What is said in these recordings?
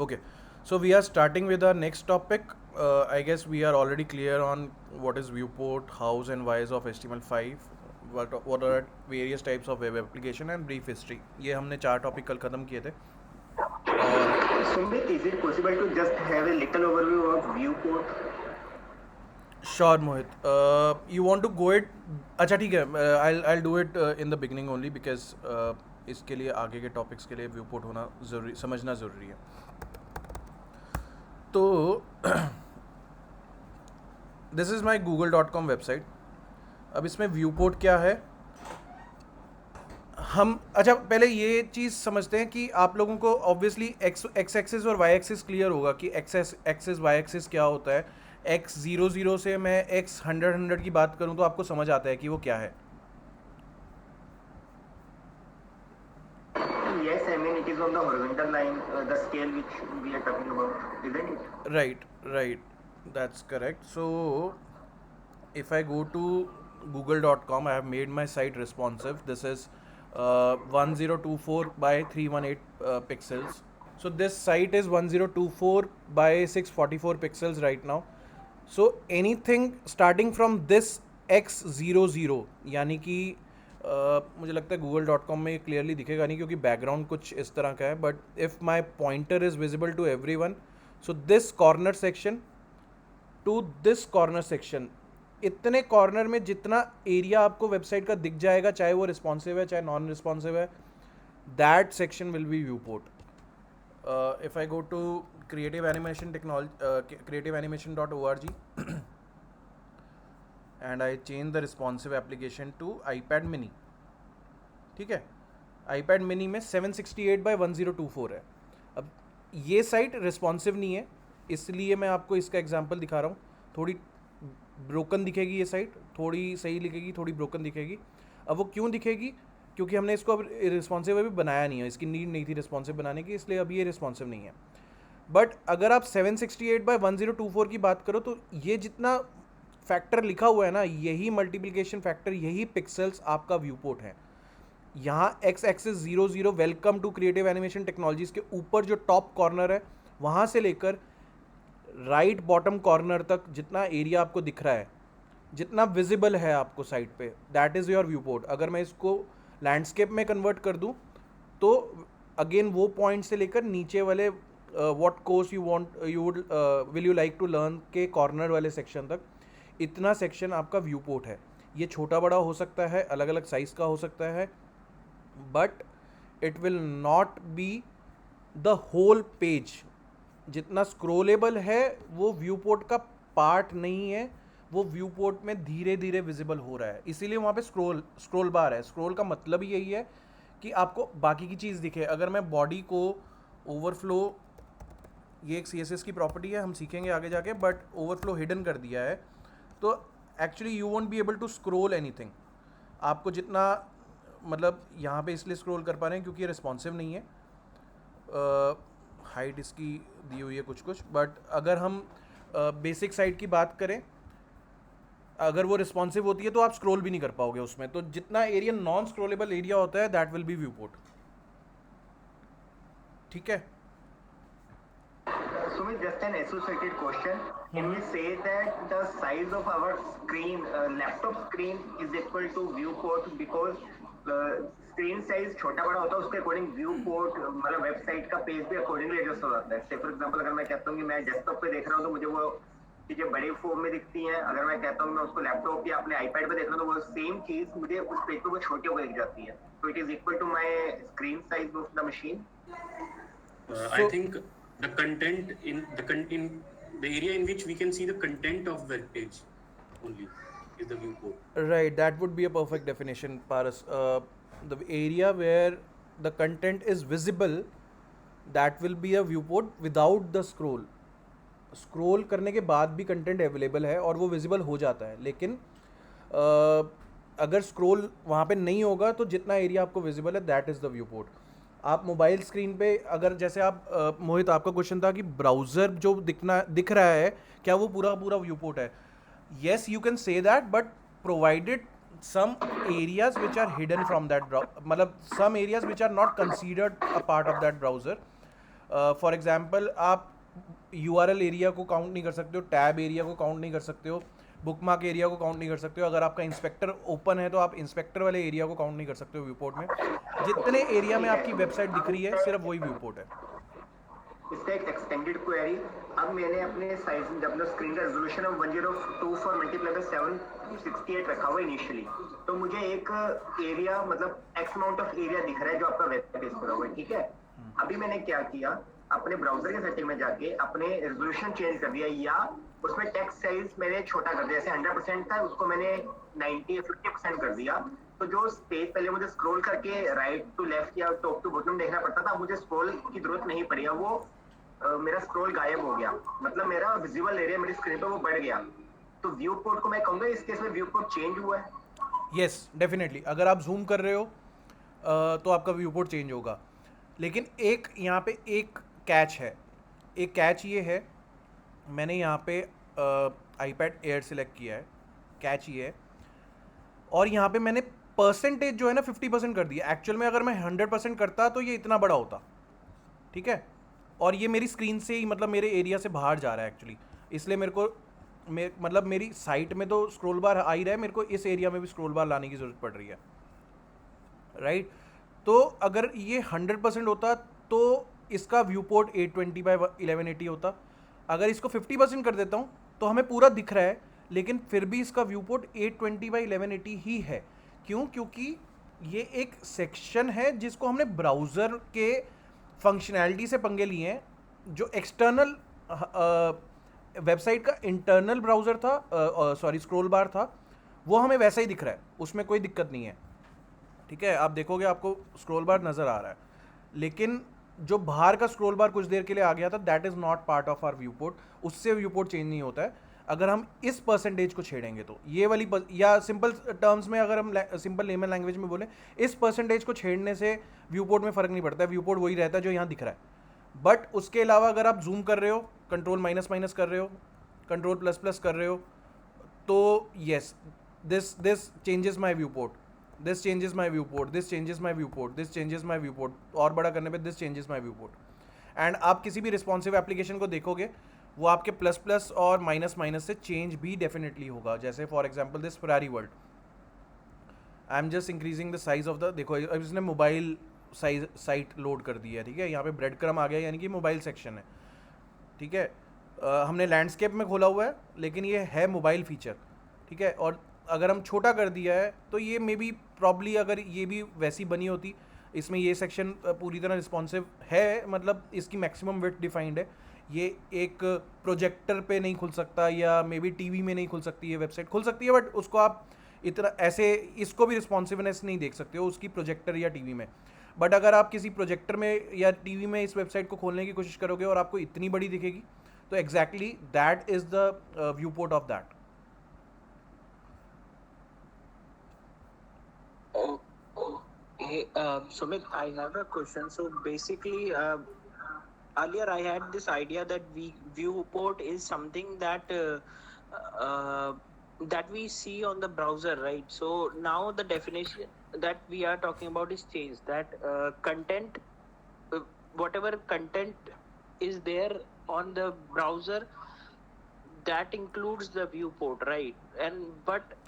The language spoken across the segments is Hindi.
Okay, so we are starting with our next topic. I guess we are already clear on what is viewport, hows and whys of HTML5, what are various types of web application and brief history. ये हमने 4 टॉपिक कल ख़त्म किए थे और Sumit, is it possible to just have a little overview of viewport? Sure Mohit you want to go it अच्छा ठीक है I do it in the beginning only because इसके लिए आगे के टॉपिक्स के लिए व्यूपोर्ट होना ज़रूरी समझना ज़रूरी है तो this is my google.com website अब इसमें व्यूपोर्ट क्या है हम अच्छा पहले ये चीज़ समझते हैं कि आप लोगों को ऑब्वियसली एक्स एक्सिस और वाई एक्सिस क्लियर होगा कि एक्सिस वाई एक्सिस क्या होता है x00 से मैं x100 की बात करूं तो आपको समझ आता है कि वो क्या है Yes, I mean it is on the horizontal line, the scale which we are talking about, isn't it? right that's correct so if I go to google.com I have made my site responsive this is 1024 by 318 pixels so this site is 1024 by 644 pixels right now so anything starting from this x00 यानी कि मुझे लगता है google.com में क्लियरली दिखेगा नहीं क्योंकि बैकग्राउंड कुछ इस तरह का है but if my pointer is visible to everyone so this corner section to this corner section इतने कॉर्नर में जितना एरिया आपको वेबसाइट का दिख जाएगा चाहे वो रिस्पॉन्सिव है चाहे नॉन रिस्पॉन्सिव है that section will be viewport if I go to creative animation technology creativeanimation.org and I change the responsive application to iPad mini ठीक है iPad mini में 768 by 1024 है अब ये साइट रिस्पॉन्सिव नहीं है इसलिए मैं आपको इसका एग्जांपल दिखा रहा हूँ थोड़ी ब्रोकन दिखेगी ये साइट थोड़ी सही लिखेगी थोड़ी ब्रोकन दिखेगी अब वो क्यों दिखेगी क्योंकि हमने इसको अब रिस्पॉन्सिव अभी बनाया नहीं है इसकी नीड नहीं थी रिस्पॉन्सिव बनाने की इसलिए अभी ये रिस्पॉन्सिव नहीं है बट अगर आप 768 बाय 1024 की बात करो तो ये जितना फैक्टर लिखा हुआ है ना यही मल्टीप्लिकेशन फैक्टर यही पिक्सल्स आपका व्यूपोर्ट है यहाँ X axis 00 welcome to creative animation technologies के ऊपर जो टॉप कॉर्नर है वहाँ से लेकर राइट बॉटम कॉर्नर तक जितना एरिया आपको दिख रहा है जितना विजिबल है आपको साइट पे दैट इज़ योर व्यूपोर्ट अगर मैं इसको लैंडस्केप में कन्वर्ट कर दूँ तो अगेन वो पॉइंट से लेकर नीचे वाले what course you want you would will you like to learn के कॉर्नर वाले सेक्शन तक इतना सेक्शन आपका व्यूपोर्ट है ये छोटा बड़ा हो सकता है अलग अलग साइज़ का हो सकता है but it will not be the whole page जितना स्क्रोलेबल है वो व्यूपोर्ट का पार्ट नहीं है वो व्यूपोर्ट में धीरे धीरे विजिबल हो रहा है इसीलिए वहाँ पे स्क्रोल बार है स्क्रोल का मतलब ही यही है कि आपको बाकी की चीज़ दिखे अगर मैं बॉडी को ओवरफ्लो ये एक CSS की प्रॉपर्टी है हम सीखेंगे आगे जाके बट ओवरफ्लो हिडन कर दिया है तो actually you won't be able to scroll anything आपको जितना मतलब यहाँ पे इसलिए स्क्रॉल कर पा रहे हैं क्योंकि ये रिस्पॉन्सिव नहीं है हाइट इसकी दी हुई है कुछ बट अगर हम बेसिक साइट की बात करें अगर वो रिस्पॉन्सिव होती है तो आप स्क्रॉल भी नहीं कर पाओगे उसमें तो जितना एरिया नॉन स्क्रॉलेबल एरिया होता है दैट विल बी व्यूपोर्ट ठीक है Sumit, just an associated question. Can we say that the size of our screen, laptop screen, is equal to viewport because screen size छोटा बड़ा होता है उसके अकॉर्डिंग viewport मतलब वेबसाइट का पेज भी अकॉर्डिंगली एडजस्ट हो जाता है से फॉर एग्जांपल अगर मैं कहता हूँ कि मैं डेस्कटॉप पे देख रहा हूँ तो मुझे वो चीजें बड़े फॉर्म में दिखती हैं अगर मैं कहता हूँ मैं उसको लैपटॉप या अपने आईपैड पे देख रहा हूँ तो वो सेम चीज मुझे उस पेज पे वो छोटी होकर दिख जाती है तो it is equal to my screen size of the machine I think the content in the area in which we can see the content of web page only is the viewport. Right, that would be a perfect definition, Paras. The area where the content is visible, that will be a viewport without the scroll. Scroll करने के बाद भी कंटेंट अवेलेबल है और वो विजिबल हो जाता है लेकिन अगर स्क्रॉल वहाँ पे नहीं होगा तो जितना एरिया आपको विजिबल है दैट इज़ द व्यूपोर्ट आप मोबाइल स्क्रीन पे अगर जैसे आप मोहित आपका क्वेश्चन था कि ब्राउज़र जो दिख रहा है क्या वो पूरा व्यूपोर्ट है yes you can say that but provided some areas which are hidden from that मतलब some areas which are not considered a part of that browser for example आप URL एरिया को काउंट नहीं कर सकते हो, टैब एरिया को काउंट नहीं कर सकते हो, बुकमार्क एरिया को काउंट नहीं कर सकते हो। अगर आपका इंस्पेक्टर ओपन है तो आप इंस्पेक्टर वाले एरिया को काउंट नहीं कर सकते हो व्यू पोर्ट में। जितने एरिया में आपकी वेबसाइट दिख रही है सिर्फ वही व्यू पोर्ट है। इसका एक एक्सटेंडेड क्वेरी, अब मैंने अपने साइज में अपना स्क्रीन का रेजोल्यूशन 1024 मल्टीप्लाई बाय 768 रखा हुआ इनिशियली, तो मुझे एक एरिया मतलब एक्स अमाउंट ऑफ एरिया दिख रहा है जो आपका वेब पेज पर हुआ है, ठीक है। अभी मैंने क्या किया, अपने ब्राउजर के सेटिंग में जाके अपने रेजोल्यूशन चेंज कर दिया, या उसमें टेक्स्ट साइज मैंने छोटा कर दिया, जैसे 100% था उसको मैंने 50% कर दिया। तो जो पेज पहले मुझे स्क्रॉल करके राइट टू लेफ्ट या टॉप टू बॉटम देखना पड़ता था, मुझे स्क्रॉल की जरूरत नहीं पड़ी, वो मेरा स्क्रॉल गायब हो गया, मतलब मेरा विजिबल एरिया मेरी स्क्रीन पे वो बढ़ गया। तो व्यू पोर्ट को मैं कहूंगा इस केस में व्यू पोर्ट चेंज हुआ है। यस डेफिनेटली, अगर आप जूम कर रहे हो तो आपका व्यू पोर्ट चेंज होगा। लेकिन एक यहाँ पे एक कैच है, एक कैच ये है, मैंने यहाँ पे iPad Air सेलेक्ट किया है, कैच ये है, और यहाँ पे मैंने परसेंटेज जो है ना 50% कर दिया। एक्चुअल में अगर मैं 100% करता तो ये इतना बड़ा होता, ठीक है। और ये मेरी स्क्रीन से ही मतलब मेरे एरिया से बाहर जा रहा है एक्चुअली, इसलिए मेरे को मतलब मेरी साइट में तो स्क्रॉल बार आ ही रहा है, मेरे को इस एरिया में भी स्क्रॉल बार लाने की ज़रूरत पड़ रही है, राइट। तो अगर ये 100% होता तो इसका व्यू पोर्ट 820x1180 होता। अगर इसको 50% कर देता हूँ तो हमें पूरा दिख रहा है, लेकिन फिर भी इसका व्यू पोर्ट 820x1180 ही है। क्यों? क्योंकि ये एक सेक्शन है जिसको हमने ब्राउज़र के फंक्शनैलिटी से पंगे लिए हैं। जो एक्सटर्नल वेबसाइट का इंटरनल ब्राउज़र था, सॉरी स्क्रॉल बार था, वो हमें वैसा ही दिख रहा है, उसमें कोई दिक्कत नहीं है, ठीक है। आप देखोगे आपको स्क्रॉल बार नज़र आ रहा है, लेकिन जो बाहर का स्क्रॉल बार कुछ देर के लिए आ गया था, that is not part of our view port, उससे व्यू पोर्ट चेंज नहीं होता है। अगर हम इस परसेंटेज को छेड़ेंगे तो ये वाली या सिंपल टर्म्स में अगर हम सिंपल लेमन लैंग्वेज में बोलें, इस परसेंटेज को छेड़ने से व्यू पोर्ट में फ़र्क नहीं पड़ता है, व्यू पोर्ट वही रहता है जो यहाँ दिख रहा है। बट उसके अलावा अगर आप जूम कर रहे हो, कंट्रोल माइनस कर रहे हो, कंट्रोल प्लस कर रहे हो, तो yes this changes my view port, this changes my view port, this changes my view port, this changes my view port, और बड़ा करने पे this changes my view port. And आप किसी भी रिस्पॉन्सिव एप्लीकेशन को देखोगे, वो आपके प्लस और माइनस से चेंज भी डेफिनेटली होगा। जैसे for example this Ferrari world, I am just increasing the size of the, देखो अब इसने मोबाइल साइज साइट लोड कर दी है, ठीक है। यहाँ पे ब्रेड क्रम आ गया, यानी कि मोबाइल सेक्शन है, ठीक है। हमने लैंडस्केप में खोला हुआ है, लेकिन ये है मोबाइल फीचर, ठीक है। और अगर हम छोटा कर दिया है तो ये मे बी प्रॉब्ली अगर ये भी वैसी बनी होती, इसमें ये सेक्शन पूरी तरह रिस्पॉन्सिव है, मतलब इसकी मैक्सिमम विड्थ डिफाइंड है, ये एक प्रोजेक्टर पे नहीं खुल सकता, या मे बी टीवी में नहीं खुल सकती, ये वेबसाइट खुल सकती है बट उसको आप इतना ऐसे इसको भी रिस्पॉन्सिवनेस नहीं देख सकते हो उसकी प्रोजेक्टर या टीवी में। बट अगर आप किसी प्रोजेक्टर में या टीवी में इस वेबसाइट को खोलने की कोशिश करोगे और आपको इतनी बड़ी दिखेगी, तो exactly that is the view port of that. Hey, Sumit, I have a question. So basically, earlier I had this idea that viewport is something that that we see on the browser, right? So now the definition that we are talking about is changed. That content, whatever content is there on the browser, that includes the viewport, right? And but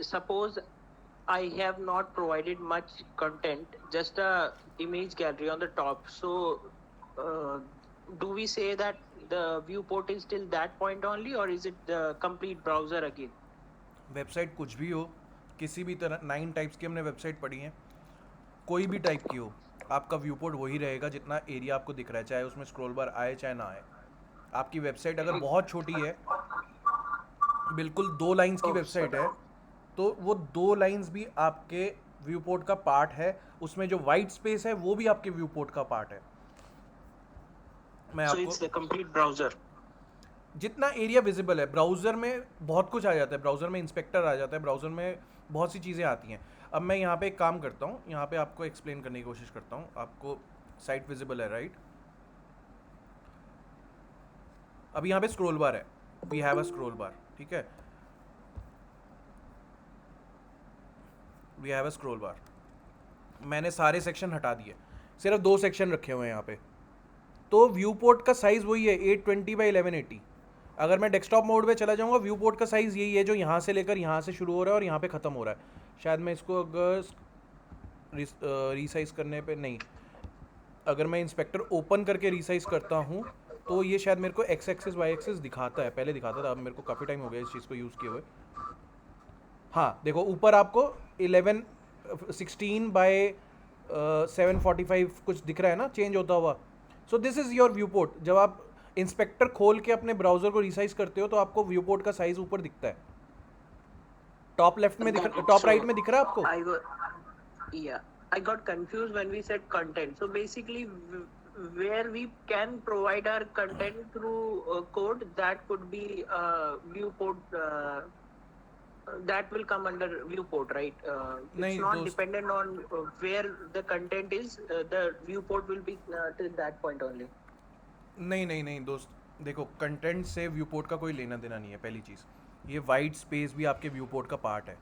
suppose I have not provided much content, just a image gallery on the top. So, do we say that the viewport is till that point only, or is it the complete browser again? Website कुछ भी हो, किसी भी तरह 9 टाइप्स की हमने वेबसाइट पढ़ी हैं, कोई भी टाइप की हो, आपका व्यू पोर्ट वही रहेगा जितना एरिया आपको दिख रहा है, चाहे उसमें स्क्रॉल बार आए चाहे ना आए। आपकी वेबसाइट अगर बहुत छोटी है, बिल्कुल 2 लाइंस की वेबसाइट है, तो वो 2 लाइंस भी आपके व्यू पोर्ट का पार्ट है, उसमें जो वाइट स्पेस है वो भी आपके व्यू पोर्ट का पार्ट है। मैं So it's the complete browser. जितना एरिया विजिबल है, ब्राउज़र में बहुत कुछ आ जाता है, ब्राउज़र में इंस्पेक्टर आ जाता है, ब्राउज़र में बहुत सी चीज़ें आती हैं। अब मैं यहाँ पे एक काम करता हूँ, यहाँ पे आपको एक्सप्लेन करने की कोशिश करता हूँ। आपको साइट विजिबल है, राइट? अब यहाँ पे स्क्रॉल बार है, we have a scroll bar, ठीक है, we have a scroll bar. मैंने सारे सेक्शन हटा दिए, सिर्फ 2 सेक्शन रखे हुए हैं यहाँ पे, तो व्यू पोर्ट का साइज़ वही है 820 बाई 1180। अगर मैं डेस्कटॉप मोड पे चला जाऊंगा, व्यू पोर्ट का साइज़ यही है जो यहाँ से लेकर यहाँ से शुरू हो रहा है और यहाँ पे ख़त्म हो रहा है। शायद मैं इसको अगर रीसाइज करने पे नहीं, अगर मैं इंस्पेक्टर ओपन करके रीसाइज करता हूँ तो ये शायद मेरे को एक्स एक्सिस वाई एक्सिस दिखाता है, पहले दिखाता था, अब मेरे को काफ़ी टाइम हो गया इस चीज़ को यूज़ किए हुए। हाँ देखो ऊपर आपको 16 बाय 745 कुछ दिख रहा है ना, चेंज होता हुआ। So this is your view port. जब आप इंस्पेक्टर खोल के अपने ब्राउज़र को रिसाइज करते हो तो आपको व्यू पोर्ट का साइज़ ऊपर दिखता है, टॉप लेफ्ट में दिख, टॉप राइट में दिख रहा है आपको। Yeah, I got confused when we said content. So basically, where we can provide our content through code, that could be viewport. That will come under viewport, right? It's नहीं, not दोस्त- dependent on where the content is. The viewport will be till that point only. नहीं नहीं नहीं दोस्त, देखो कंटेंट से व्यू पोर्ट का कोई लेना देना नहीं है। पहली चीज़, ये वाइट स्पेस भी आपके व्यू पोर्ट का पार्ट है।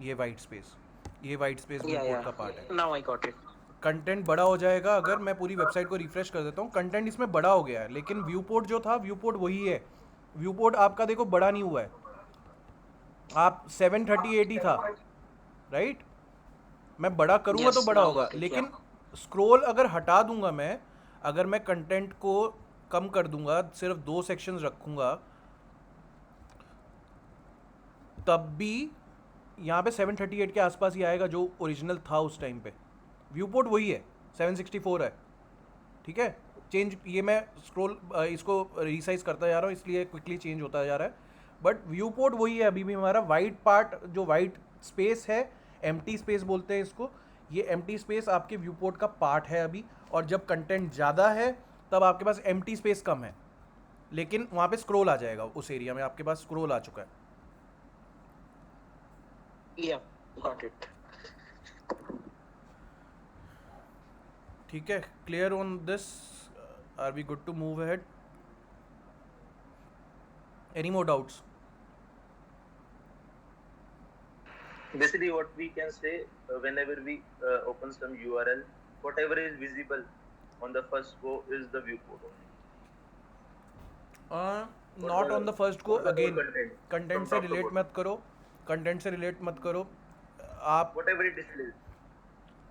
ये वाइट स्पेस व्यू पोर्ट का पार्ट है। Now I got it. Content बड़ा हो जाएगा। अगर मैं पूरी वेबसाइट को रिफ्रेश कर देता हूँ, कंटेंट इसमें बड़ा हो गया है, लेकिन व्यू पोर्ट जो था, व्यू पोर्ट वही है। व्यू पोर्ट आपका देखो बड़ा नहीं हुआ है। आप 730 था, राइट? मैं बड़ा करूँगा Yes, तो बड़ा now होगा, got it, लेकिन yeah. स्क्रॉल अगर हटा दूंगा मैं, अगर मैं कंटेंट को कम कर दूंगा, सिर्फ 2 सेक्शंस रखूंगा, तब भी यहाँ पे 738 के आसपास ही आएगा जो ओरिजिनल था उस टाइम पे। व्यू पोर्ट वही है, 764 है, ठीक है? चेंज, ये मैं स्क्रॉल इसको रिसाइज करता जा रहा हूँ इसलिए क्विकली चेंज होता जा रहा है, बट व्यू पोर्ट वही है अभी भी। हमारा वाइट पार्ट जो वाइट स्पेस है, एम्प्टी स्पेस बोलते हैं इसको, ये एम्प्टी स्पेस आपके व्यू पोर्ट का पार्ट है अभी। और जब कंटेंट ज़्यादा है तब आपके पास एम्प्टी स्पेस कम है, लेकिन वहाँ पे स्क्रॉल आ जाएगा, उस एरिया में आपके पास स्क्रॉल आ चुका है। Yeah, got it. ठीक है, clear on this? Are we good to move ahead? Any more doubts? Basically, what we can say, whenever we open some URL, whatever is visible on the first go is the viewport only. Not on the first को। What the again content content from से top to रिलेट bottom. मत करो, कंटेंट से रिलेट मत करो। आप Whatever it displays.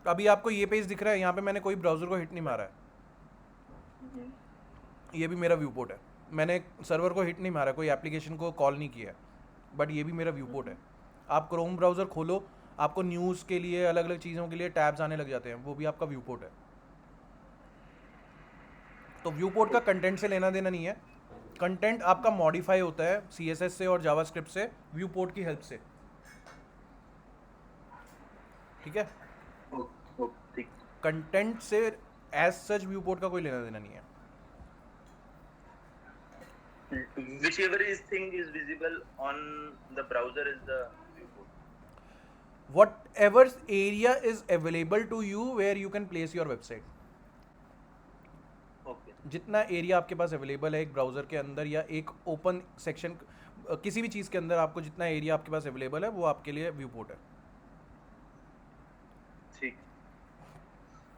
अभी आपको ये पेज दिख रहा है, यहाँ पे मैंने कोई ब्राउज़र को हिट नहीं मारा है, ये भी मेरा व्यू पोर्ट है। मैंने सर्वर को हिट नहीं मारा, कोई एप्लीकेशन को कॉल नहीं किया है, बट ये भी मेरा व्यू पोर्ट है। आप क्रोम ब्राउज़र खोलो, आपको न्यूज़ के लिए, अलग अलग चीज़ों के लिए टैब्स आने लग जाते हैं, वो भी आपका व्यू पोर्ट है। तो व्यू पोर्ट का कंटेंट से लेना देना नहीं है। कंटेंट आपका मॉडिफाई होता है CSS से और जावास्क्रिप्ट से, व्यू पोर्ट की हेल्प से, ठीक है? ठीक। कंटेंट से एज सच व्यू पोर्ट का कोई लेना देना नहीं है। Whichever is thing is visible on the browser is the viewport. Whatever area is available to you where you can place your website. Okay. जितना एरिया आपके पास अवेलेबल है एक ब्राउज़र के अंदर या एक ओपन सेक्शन, किसी भी चीज़ के अंदर आपको जितना एरिया आपके पास अवेलेबल है वो आपके लिए व्यू पोर्ट है।